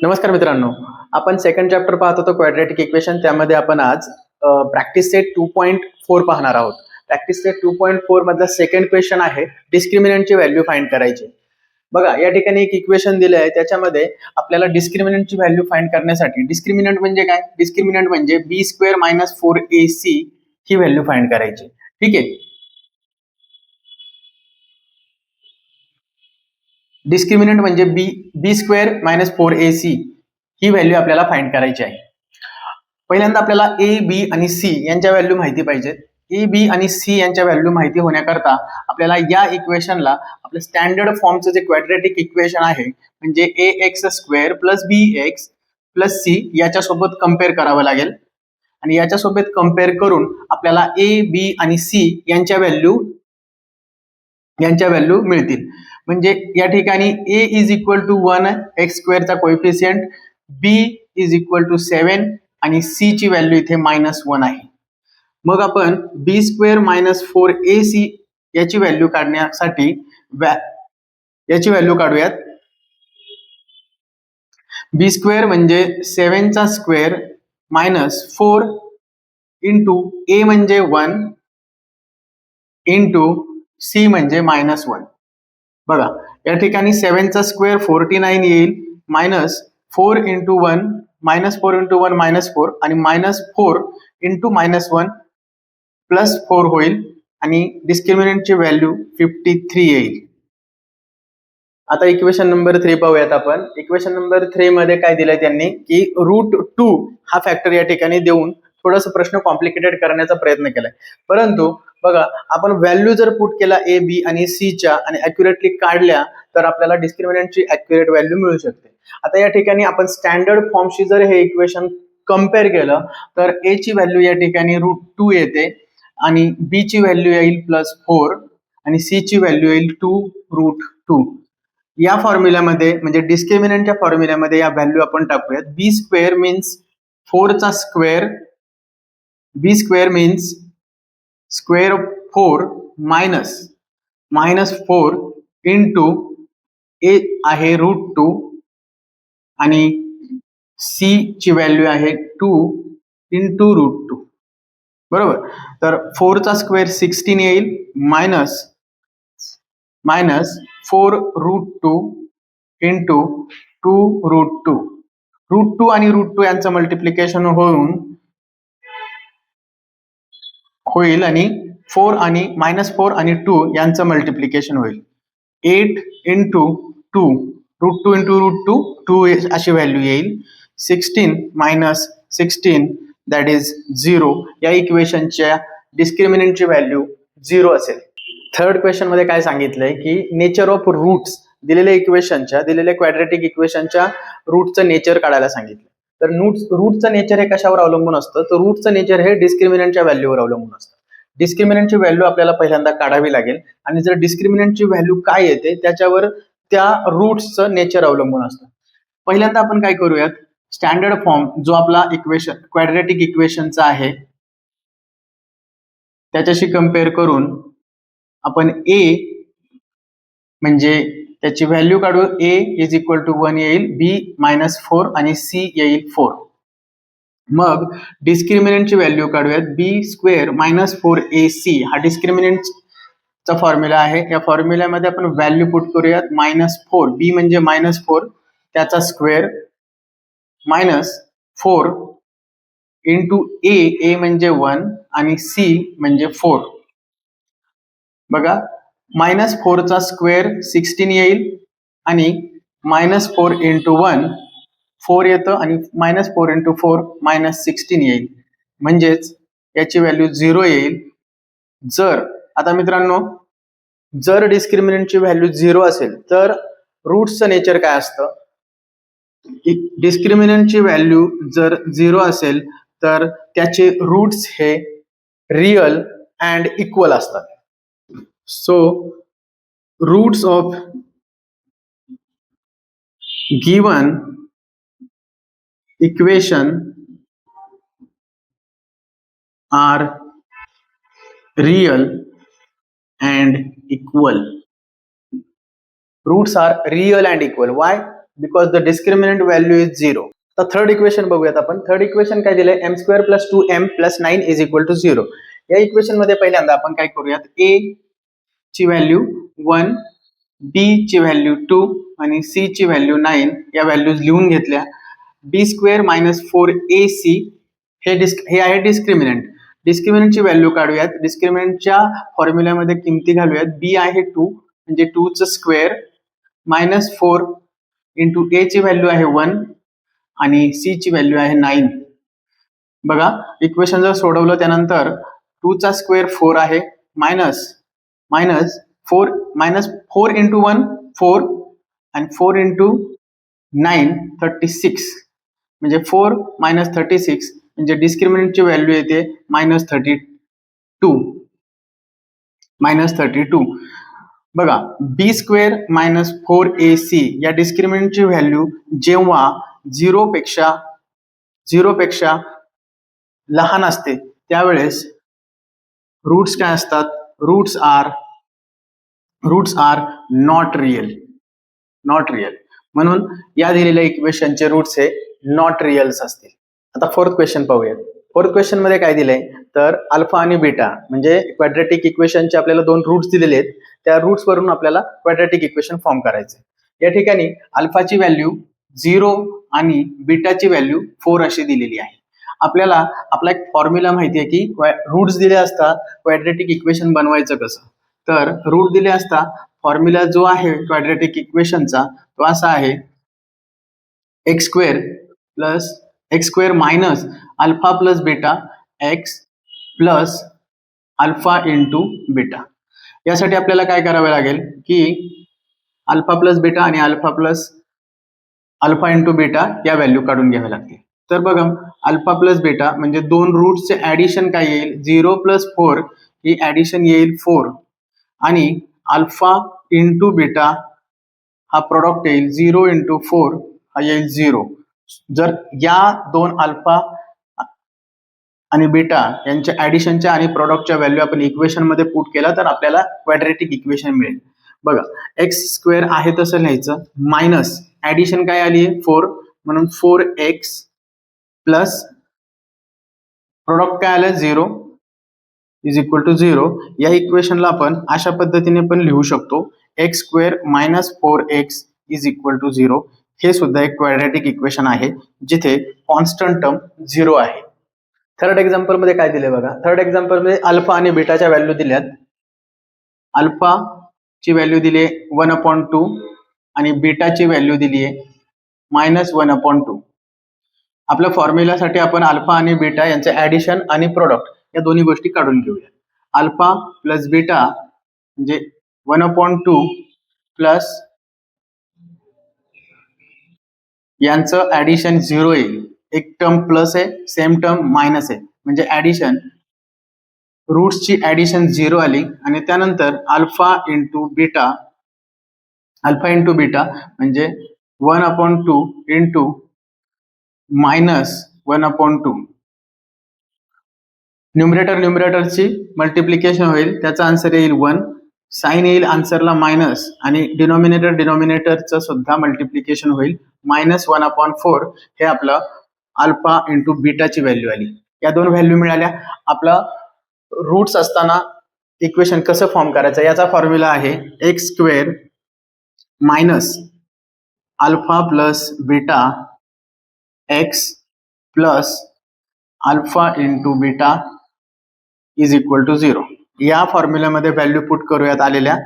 नमस्कार मित्रांनो, आपण सेकंड चॅप्टर पाहत होतो क्वाड्रॅटिक इक्वेशन. त्यामध्ये आपण आज प्रॅक्टिस सेट 2.4 पाहणार आहोत. प्रॅक्टिस सेट 2.4 मधला सेकंड क्वेश्चन आहे डिस्क्रिमिनंटची व्हॅल्यू फाइंड करायची. बघा, या ठिकाणी एक इक्वेशन दिलं आहे, त्याच्यामध्ये आपल्याला डिस्क्रिमिनंटची व्हॅल्यू फाइंड करण्यासाठी डिस्क्रिमिनंट म्हणजे काय, डिस्क्रिमिनंट म्हणजे b² - 4ac ही व्हॅल्यू फाइंड करायची. ठीक आहे. डिस्क्रिमिनंट म्हणजे b² - 4ac ही व्हॅल्यू आपल्याला फाइंड करायची आहे. पहिल्यांदा आपल्याला ए, बी आणि सी यांच्या व्हॅल्यू माहिती पाहिजेत. ए, बी आणि सी यांच्या व्हॅल्यू माहिती होण्याकरता आपल्याला या इक्वेशनला आपलं स्टँडर्ड फॉर्मचं जे क्वाड्रॅटिक इक्वेशन आहे म्हणजे ax² + bx + c याच्यासोबत कम्पेअर करावं लागेल. आणि याच्यासोबत कम्पेअर करून आपल्याला ए, बी आणि सी यांच्या व्हॅल्यू मिळतील. म्हणजे या ठिकाणी a = 1 x² चा कोएफिशियंट, b = 7 आणि c ची व्हॅल्यू इथे -1 आहे. मग आपण b² - 4ac याची व्हॅल्यू काढण्यासाठी याची व्हॅल्यू काढूयात. b² म्हणजे 7 चा स्क्वेअर -4 इंटू a म्हणजे 1 इंटू c म्हणजे -1. बघा, या ठिकाणी 7 चा स्क्वेअर 49 येईल, -4 इंटू 1 -4 इंटू 1 -4 आणि -4 इंटू -1 +4 होईल आणि डिस्क्रिमिनंटची व्हॅल्यू 53 येईल. आता इक्वेशन नंबर 3 पाहूयात आपण. इक्वेशन नंबर 3 मध्ये काय दिलंय त्यांनी की √2 हा फॅक्टर या ठिकाणी देऊन थोडंसं प्रश्न कॉम्प्लिकेटेड करण्याचा प्रयत्न केलाय. परंतु बघा, आपण व्हॅल्यू जर पुट केला ए, बी आणि सी च्या आणि अॅक्युरेटली काढल्या तर आपल्याला डिस्क्रिमिनंटची अॅक्युरेट व्हॅल्यू मिळू शकते. आता या ठिकाणी आपण स्टँडर्ड फॉर्मशी जर हे इक्वेशन कम्पेअर केलं तर ए ची व्हॅल्यू या ठिकाणी √2 येते आणि बी ची व्हॅल्यू येईल +4 आणि सी ची व्हॅल्यू येईल 2√2. या फॉर्म्युल्यामध्ये म्हणजे डिस्क्रिमिनंटच्या फॉर्म्युल्यामध्ये या व्हॅल्यू आपण टाकूयात. b² मीन्स 4 चा square, b² means square of 4 -4 into a आहे √2 आणि सी ची व्हॅल्यू आहे 2 इंटू √2. बरोबर. तर 4 चा स्क्वेअर 16 येईल -4√2 इंटू 2√2. √2 आणि √2 यांचं मल्टिप्लिकेशन होईल आणि 4 आणि 2 यांचं मल्टिप्लिकेशन होईल. 8 इंटू 2 √2 इंटू √2 2 अशी व्हॅल्यू येईल. 16 - 16 दॅट इज 0. या इक्वेशनच्या डिस्क्रिमिनंटची व्हॅल्यू 0 असेल. थर्ड क्वेश्चन मध्ये काय सांगितलंय की नेचर ऑफ रूट्स दिलेल्या क्वाड्रॅटिक इक्वेशनच्या रूटचं नेचर काढायला सांगितलं. तर रूटचं नेचर हे कशावर अवलंबून असतं, तर रूटचं नेचर हे डिस्क्रिमिनंटच्या व्हॅल्यूवर अवलंबून असतं. डिस्क्रिमिनंटची व्हॅल्यू आपल्याला पहिल्यांदा काढावी लागेल आणि जर डिस्क्रिमिनंटची व्हॅल्यू काय येते त्याच्यावर त्या रूट्सचं नेचर अवलंबून असतं. पहिल्यांदा आपण काय करूयात, स्टँडर्ड फॉर्म जो आपला इक्वेशन क्वाड्रॅटिक इक्वेशनचा आहे त्याच्याशी कम्पेअर करून आपण ए म्हणजे त्याची व्हॅल्यू काढू. a = 1 येईल, b -4 आणि c येईल 4. मग डिस्क्रिमिनंटची व्हॅल्यू काढूयात. b² - 4ac हा डिस्क्रिमिनंटचा फॉर्म्युला आहे. या फॉर्म्युल्यामध्ये आपण व्हॅल्यू पुट करूयात. -4 b म्हणजे -4 त्याचा स्क्वेअर -4 इंटू a म्हणजे 1 आणि c म्हणजे 4. बघा, -4 चा स्क्वेअर 16 येईल आणि -4 इंटू 1 4 येतं आणि -4 इंटू 4 -16 येईल. म्हणजेच याची व्हॅल्यू 0 येईल. आता मित्रांनो, जर डिस्क्रिमिनंटची व्हॅल्यू 0 असेल तर रूट्सचं नेचर काय असतं, डिस्क्रिमिनंटची व्हॅल्यू जर 0 असेल तर त्याचे रूट्स हे रिअल अँड इक्वल असतात. So roots of given equation are real and equal. Roots are real and equal. Why? Because the discriminant value is 0. तर थर्ड इक्वेशन बघूयात आपण. थर्ड इक्वेशन काय दिलंय, m² + 2m + 9 = 0. या इक्वेशन मध्ये पहिल्यांदा आपण काय करूयात, a ची व्हॅल्यू 1, b ची व्हॅल्यू 2 आणि c ची व्हॅल्यू 9 या व्हॅल्यूज लिहून घेतल्या. b² - 4ac हे आहे डिस्क्रिमिनंट. डिस्क्रिमिनंटची व्हॅल्यू काढूयात. डिस्क्रिमिनंटच्या फॉर्म्युल्यामध्ये किमती घालूयात. b आहे 2 म्हणजे 2चं स्क्वेअर -4 इंटू a ची व्हॅल्यू आहे 1 आणि c ची व्हॅल्यू आहे 9. बघा इक्वेशन जर सोडवलं त्यानंतर 2चा स्क्वेअर 4 आहे -4 इंटू 1 4 आणि 4 इंटू 9 36 म्हणजे 4 - 36 म्हणजे डिस्क्रिमिनंटची व्हॅल्यू येते -32. बघा b² - 4ac या डिस्क्रिमिनंटची व्हॅल्यू जेव्हा 0 पेक्षा लहान असते त्यावेळेस रूट्स काय असतात, रूट्स आर नॉट रिअल. म्हणून या दिलेल्या इक्वेशनचे रूट्स हे नॉट रिअल्स असतील. आता फोर्थ क्वेश्चन पाहूयात. फोर्थ क्वेश्चन मध्ये काय दिलंय, तर अल्फा आणि बीटा म्हणजे क्वाड्रॅटिक इक्वेशनचे आपल्याला 2 रूट्स दिलेले आहेत. त्या रूट्स वरून आपल्याला क्वाड्रॅटिक इक्वेशन फॉर्म करायचे. या ठिकाणी अल्फाची व्हॅल्यू 0 आणि बीटाची व्हॅल्यू 4 अशी दिलेली आहे. आपल्याला आपला एक फॉर्म्युला माहिती आहे की रूट्स दिले असता क्वाड्रॅटिक इक्वेशन बनवायचं कसं. तर रूट दिले असता फॉर्म्युला जो आहे क्वाड्रॅटिक इक्वेशनचा तो असा आहे, x² minus alpha plus beta x plus alpha into beta. यासाठी आपल्याला काय करावे लागेल की अल्फा प्लस बीटा आणि अल्फा इंटू बीटा या व्हॅल्यू काढून घ्याव्या लागतील. तर बघा अल्फा प्लस बीटा म्हणजे 2 रूट्सचे ऍडिशन काय येईल, 0 + 4 ही ऍडिशन येईल 4 आणि अल्फा इंटू बीटा हा प्रोडक्ट येईल 0 × 4 हा येईल 0. जर या 2 अल्फा आणि बीटा यांच्या ऍडिशनच्या आणि प्रोडक्टच्या व्हॅल्यू आपण इक्वेशन मध्ये पुट केला तर आपल्याला क्वाड्रॅटिक इक्वेशन मिळेल. बघा x² आहे तसं लिहायचं, मायनस ऍडिशन काय आली आहे 4 म्हणून 4x प्लस प्रोडक्ट काय आलं 0 = 0. या इक्वेशनला आपण अशा पद्धतीने पण लिहू शकतो, x² - 4x = 0. हे सुद्धा एक क्वाड्रॅटिक इक्वेशन आहे जिथे कॉन्स्टंट टर्म 0 आहे. थर्ड एक्झाम्पल मध्ये काय दिले बघा. थर्ड एक्झाम्पल मध्ये अल्फा आणि बीटाच्या व्हॅल्यू दिल्यात. अल्फा ची व्हॅल्यू दिली आहे 1/2 आणि बीटाची व्हॅल्यू दिली आहे -1/2. आपल्या फॉर्म्युलासाठी आपण अल्फा आणि बीटा यांचे ऍडिशन आणि प्रोडक्ट या दोन्ही गोष्टी काढून घेऊया. अल्फा प्लस बीटा म्हणजे 1/2 प्लस यांचं ऍडिशन 0 येईल. एक टर्म प्लस आहे, सेम टर्म मायनस आहे म्हणजे ऍडिशन रूट्सची ऍडिशन 0 आली आणि त्यानंतर अल्फा इंटू बीटा म्हणजे 1/2 इंटू -1/2. न्यूमरेटरची मल्टिप्लिकेशन होईल, त्याचा आन्सर येईल 1. साइन येईल आन्सरला मायनस आणि डिनॉमिनेटरचं सुद्धा मल्टिप्लिकेशन होईल -1/4. हे आपलं अल्फा इंटू बीटाची व्हॅल्यू आली. या 2 व्हॅल्यू मिळाल्या. आपला रूट्स असताना इक्वेशन कसं फॉर्म करायचं याचा फॉर्म्युला आहे x² minus alpha plus beta x plus alpha into beta = 0. या फॉर्म्युल्यामध्ये व्हॅल्यू पुट करूयात आलेल्या.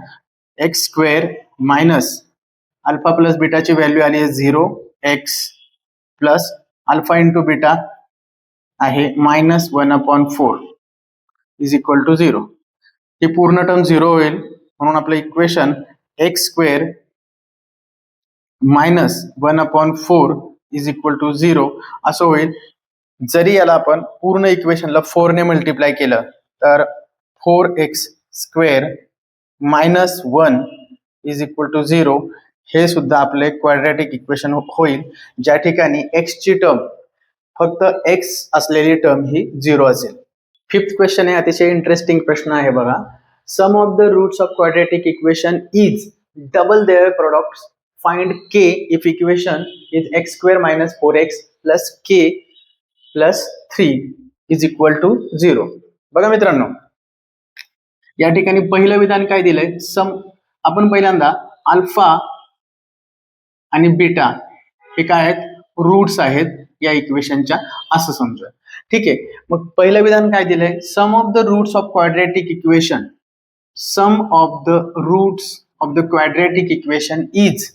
x² मायनस अल्फा प्लस बीटाची व्हॅल्यू आली आहे 0, x plus alpha into beta आहे -1/4 = 0. ही पूर्ण टर्म 0 होईल म्हणून आपलं इक्वेशन x² मायनस 1/4 = 0 असं होईल. जरी याला आपण पूर्ण इक्वेशनला 4 ने मल्टिप्लाय केलं तर 4x² - 1 = 0 हे सुद्धा आपले क्वाड्रॅटिक इक्वेशन होईल, ज्या ठिकाणी x ची टर्म फक्त x असलेली टर्म ही 0 असेल. फिफ्थ क्वेश्चन आहे, अतिशय इंटरेस्टिंग प्रश्न आहे बघा. Sum of the roots of quadratic equation is double their products find k if equation is x square minus 4x plus k plus 3 is equal to 0. बघा मित्रांनो, या ठिकाणी पहिलं विधान काय दिलंय, सम. आपण पहिल्यांदा अल्फा आणि बीटा हे काय आहेत, रूट्स आहेत या इक्वेशनच्या, असं समजूया. ठीक आहे. मग पहिलं विधान काय दिलंय, sum of the roots of quadratic equation, sum of the roots of the quadratic equation is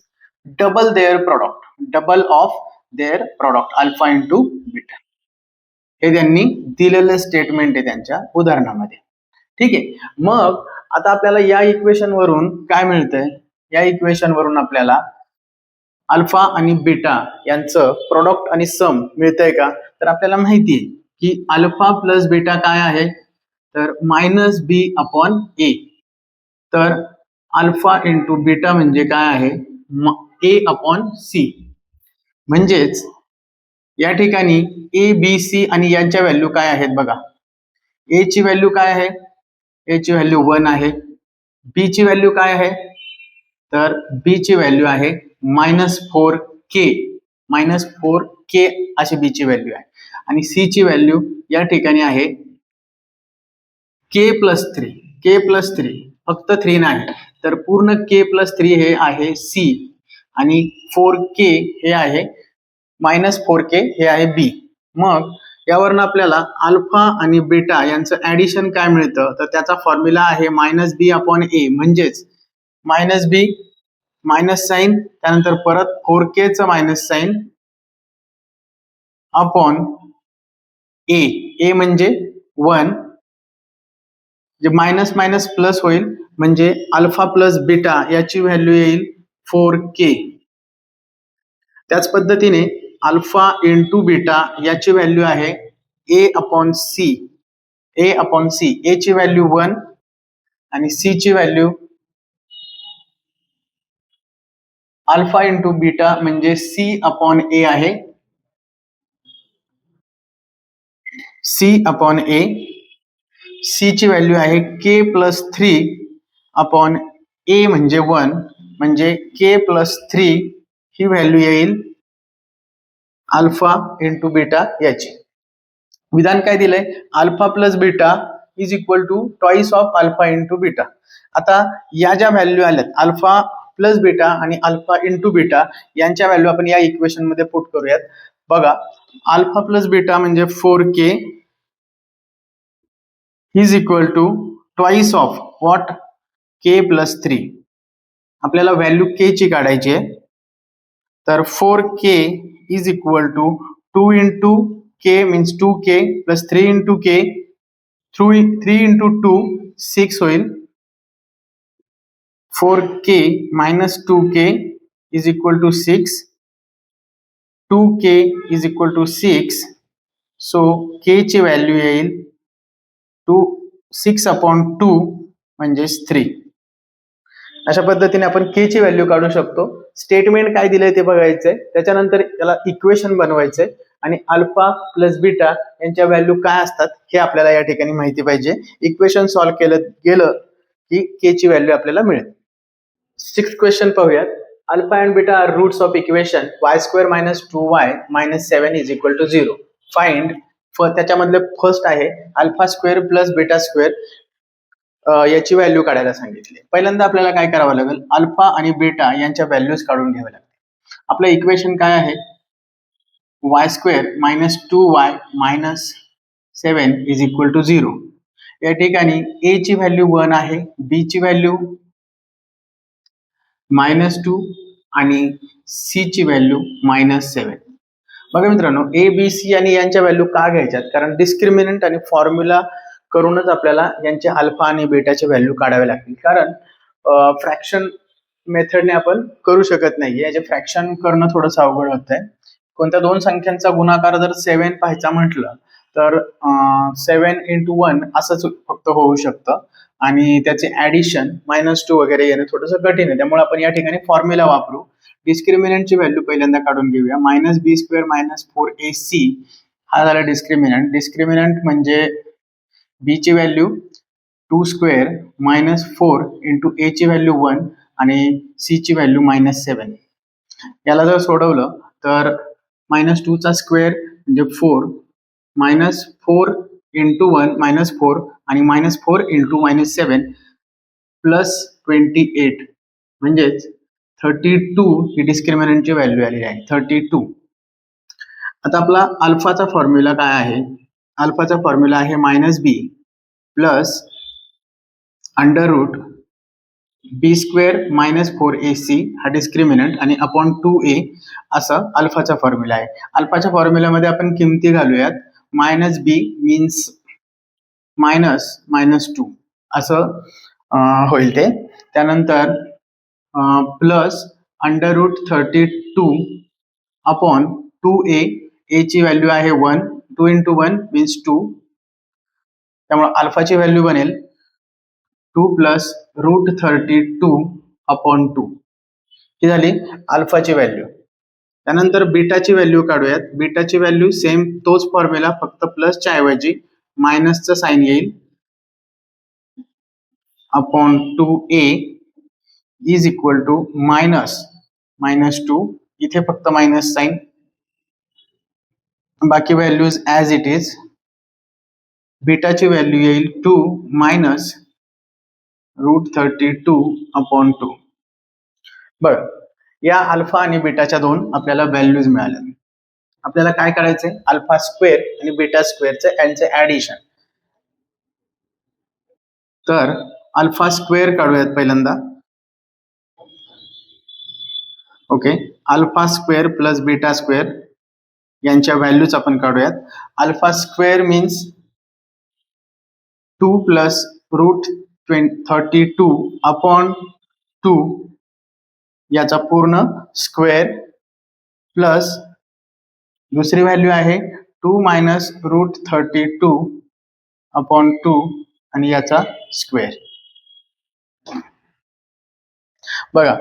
double their product, double of their product alpha into beta. हे त्यांनी दिलेलं स्टेटमेंट आहे त्यांच्या उदाहरणामध्ये. ठीक आहे. मग आता आपल्याला या इक्वेशन वरून काय मिळतंय, या इक्वेशन वरून आपल्याला अल्फा आणि बीटा यांचं प्रोडक्ट आणि सम मिळतंय का, तर आपल्याला माहिती आहे की अल्फा प्लस बीटा काय आहे, तर मायनस बी अपॉन ए. तर अल्फा इंटू बीटा म्हणजे काय आहे, ए अपॉन सी. म्हणजेच या ठिकाणी ए बी सी आणि यांच्या व्हॅल्यू काय आहेत बघा. ए ची व्हॅल्यू काय आहे, ए ची व्हॅल्यू 1 आहे. बी ची व्हॅल्यू काय आहे, तर बी ची व्हॅल्यू आहे -4k, -4k अशी बी ची व्हॅल्यू आहे. आणि सी ची व्हॅल्यू या ठिकाणी आहे k+3, k+3, फक्त 3 नाही, तर पूर्ण k+3 हे आहे सी आणि 4k हे आहे -4k हे आहे बी. मग यावरून आपल्याला अल्फा आणि बीटा यांचं ऍडिशन काय मिळतं, तर त्याचा फॉर्म्युला आहे -b अपॉन ए. म्हणजेच -b मायनस साइन, त्यानंतर परत 4k चं मायनस साइन अपॉन ए. ए म्हणजे 1, जे मायनस मायनस प्लस होईल, म्हणजे अल्फा प्लस बीटा याची व्हॅल्यू येईल 4k. त्याच पद्धतीने अल्फा इंटू बीटा याची व्हॅल्यू आहे ए अपॉन सी. ए अपॉन सी, ए ची व्हॅल्यू 1 आणि सी ची व्हॅल्यू अल्फा इंटू बीटा म्हणजे सी अपॉन ए आहे, सी अपॉन ए. सी ची व्हॅल्यू आहे k+3 अपॉन ए म्हणजे 1, म्हणजे k+3 ही व्हॅल्यू येईल अल्फा इंटू बीटा याची. विधान काय दिलंय, alpha plus beta is equal to twice of alpha into beta. आता या ज्या व्हॅल्यू आल्यात अल्फा प्लस बीटा आणि अल्फा इंटू बीटा यांच्या व्हॅल्यू आपण या इक्वेशन मध्ये पुट करूयात. बघा, अल्फा प्लस बीटा म्हणजे 4k is equal to twice of what, k+3. आपल्याला व्हॅल्यू k ची काढायची आहे, तर 4k is equal to 2 into k means 2k plus 3 into k, 3 into 2 6 होईल. 4k minus 2k is equal to 6, 2k is equal to 6. So k ची value येईल 6 upon 2 म्हणजेच 3. अशा पद्धतीने आपण k ची व्हॅल्यू काढू शकतो. स्टेटमेंट काय दिलंय ते बघायचंय, त्याच्यानंतर त्याला इक्वेशन बनवायचंय आणि अल्फा प्लस बीटा यांच्या व्हॅल्यू काय असतात हे आपल्याला या ठिकाणी माहिती पाहिजे. इक्वेशन सॉल्व्ह केलं गेलं की k ची व्हॅल्यू आपल्याला मिळेल. 6th क्वेश्चन पाहूयात. Alpha and beta are roots of equation y² minus 2y minus 7 is equal to 0. Find, त्याच्यामधले फर्स्ट आहे alpha square plus beta square, याची व्हॅल्यू काढायला सांगितली. पहिल्यांदा आपल्याला काय करावं लागेल, अल्फा आणि बीटा यांच्या व्हॅल्यूज काढून घ्याव्या लागतील. आपलं इक्वेशन काय आहे, y² minus 2y minus 7 is equal to 0. या ठिकाणी a ची व्हॅल्यू 1 आहे, b ची व्हॅल्यू -2 आणि c ची व्हॅल्यू -7. बघा मित्रांनो, ए बी सी आणि यांच्या व्हॅल्यू का घ्यायच्यात, कारण डिस्क्रिमिनंट आणि फॉर्म्युला करूनच आपल्याला यांचे अल्फा आणि बीटाचे व्हॅल्यू काढावे लागतील. कारण फ्रॅक्शन मेथडने आपण करू शकत नाही, याचे फ्रॅक्शन करणं थोडंसं अवघड होत आहे. कोणत्या दोन संख्यांचा गुणाकार जर 7 पाहायचा म्हटलं तर 7 into 1 असंच फक्त होऊ शकतं आणि त्याचे ऍडिशन -2 वगैरे येणं थोडंसं कठीण आहे. त्यामुळे आपण या ठिकाणी फॉर्म्युला वापरू. डिस्क्रिमिनंटची व्हॅल्यू पहिल्यांदा काढून घेऊया. -b² - 4ac हा झाला डिस्क्रिमिनंट. डिस्क्रिमिनंट म्हणजे b ची व्हॅल्यू 2² - 4 इंटू a ची व्हॅल्यू 1 आणि c ची व्हॅल्यू -7. याला जर सोडवलं तर -2चा स्क्वेअर म्हणजे 4, -4 इंटू 1 -4 आणि -4 इंटू -7 प्लस 28 म्हणजेच 32 ही डिस्क्रिमिनंटची व्हॅल्यू आलेली आहे 32. आता आपला अल्फाचा फॉर्म्युला काय आहे? अल्फाचा फॉर्म्युला आहे -b प्लस अंडर रूट बी स्क्वेअर -4ac हा डिस्क्रिमिनंट आणि अपॉन 2a असं अल्फाचा फॉर्म्युला आहे. अल्फाच्या फॉर्म्युल्यामध्ये आपण किमती घालूयात. -b मीन्स -2 असं होईल ते. त्यानंतर plus under root 32 upon 2a, a ची व्हॅल्यू आहे 1, 2 इंटू 1 मीन्स 2, त्यामुळे अल्फाची व्हॅल्यू बनेल 2 प्लस रूट 32 अपॉन 2 ही झाली अल्फाची व्हॅल्यू. त्यानंतर बीटाची व्हॅल्यू काढूयात. बीटाची व्हॅल्यू सेम तोच फॉर्म्युला, फक्त प्लसच्या ऐवजी मायनसचं साइन येईल upon 2a is equal to -2, इथे फक्त मायनस साइन, बाकी व्हॅल्यूज ॲज इट इज. बीटाची व्हॅल्यू येईल 2 मायनस रूट 32 अपॉन 2. बरं, या अल्फा आणि बीटाच्या दोन आपल्याला व्हॅल्यूज मिळाल्या. आपल्याला काय करायचंय? अल्फा स्क्वेअर आणि बीटा स्क्वेअरचं यांचे ऍडिशन. तर अल्फा स्क्वेअर काढूयात पहिल्यांदा. Okay, alpha square plus beta square यांच्या व्हॅल्यूज आपण काढूयात. Alpha square means 2 plus root 32 upon 2 याचा पूर्ण स्क्वेअर प्लस दुसरी व्हॅल्यू आहे 2 मायनस रूट 32 अपॉन 2 आणि याचा स्क्वेअर. बघा,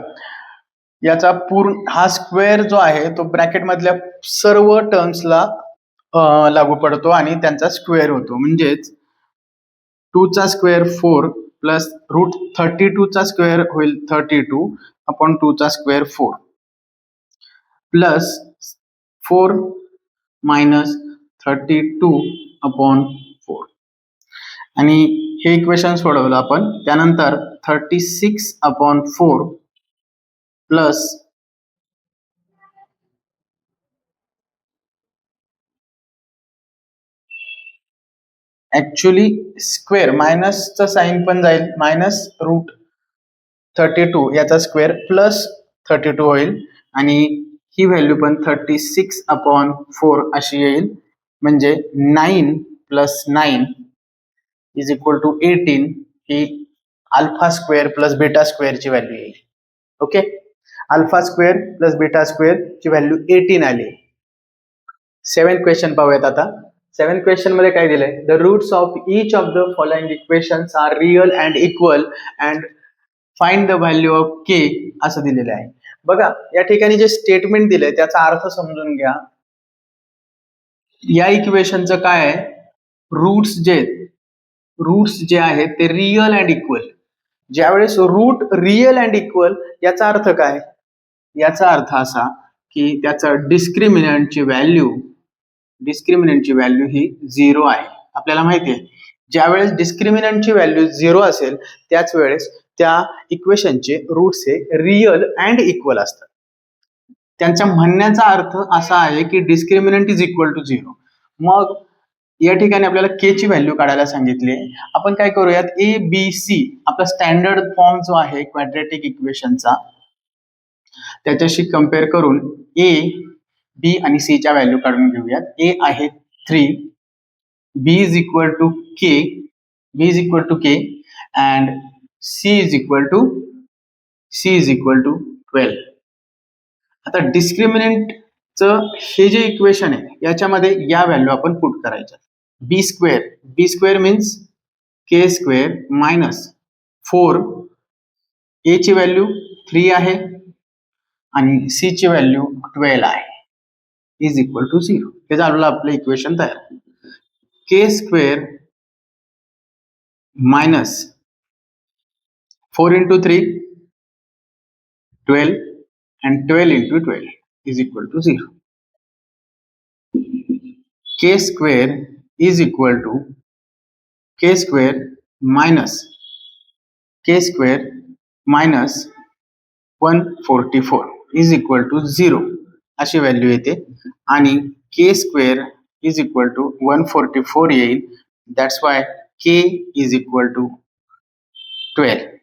याचा पूर्ण हा स्क्वेअर जो आहे तो ब्रॅकेट मधल्या सर्व टर्म्सला लागू पडतो आणि त्यांचा स्क्वेअर होतो. म्हणजेच 2 चा स्क्वेअर 4 प्लस रूट 32 चा स्क्वेअर होईल 32 अपॉन 2 चा स्क्वेअर 4 प्लस 4 मायनस 32 अपॉन 4 आणि हे इक्वेशन सोडवलं आपण. त्यानंतर 36 अपॉन 4 प्लस ऍक्च्युली स्क्वेअर मायनसचा साइन पण जाईल, मायनस रूट 32 याचा स्क्वेअर प्लस 32 होईल आणि ही व्हॅल्यू पण 36 अपॉन 4 अशी येईल. म्हणजे 9 प्लस 9 इज इक्वल टू 18 ही अल्फा स्क्वेअर प्लस बीटा स्क्वेअरची व्हॅल्यू येईल. Okay, alpha square plus beta square ची व्हॅल्यू 18 आली. 7th क्वेश्चन पाहूयात आता. 7th क्वेश्चन मध्ये काय दिलंय? The roots of each of the following equations are real and equal and find the value of k असं दिलेलं आहे. बघा, या ठिकाणी जे स्टेटमेंट दिलंय त्याचा अर्थ समजून घ्या. या इक्वेशनचं काय आहे? रूट्स जे आहेत ते रिअल अँड इक्वल. ज्यावेळेस रूट रिअल अँड इक्वल याचा अर्थ काय? याचा अर्थ असा की त्याचं डिस्क्रिमिनंटची व्हॅल्यू ही 0 आहे. आपल्याला माहिती आहे, ज्यावेळेस डिस्क्रिमिनंटची व्हॅल्यू 0 असेल त्याच वेळेस त्या इक्वेशनचे रूट्स हे रिअल अँड इक्वल असतात. त्यांच्या म्हणण्याचा अर्थ असा आहे की डिस्क्रिमिनंट इज इक्वल टू 0. मग या ठिकाणी आपल्याला के ची व्हॅल्यू काढायला सांगितली. आपण काय करूयात, ए बी सी आपला स्टँडर्ड फॉर्म जो आहे क्वाड्रॅटिक इक्वेशनचा त्याच्याशी कम्पेअर करून ए बी आणि सी च्या व्हॅल्यू काढून घेऊयात. ए आहे 3, b is equal to k and c is equal to 12. आता डिस्क्रिमिनंटचं हे जे इक्वेशन आहे याच्यामध्ये या व्हॅल्यू आपण पुट करायच्या. बी स्क्वेअर मीन्स के स्क्वेअर मायनस 4, ए ची व्हॅल्यू 3 आहे आणि सी ची व्हॅल्यू 12 आहे इज इक्वल टू 0. हे झालं आपलं इक्वेशन तयार. के square minus 4 into 3 12 and 12 into 12 is equal to 0. K square is equal to k square minus k square minus 144 is equal to 0 अशी व्हॅल्यू येते आणि k square is equal to 144 येईल. That's why k is equal to 12.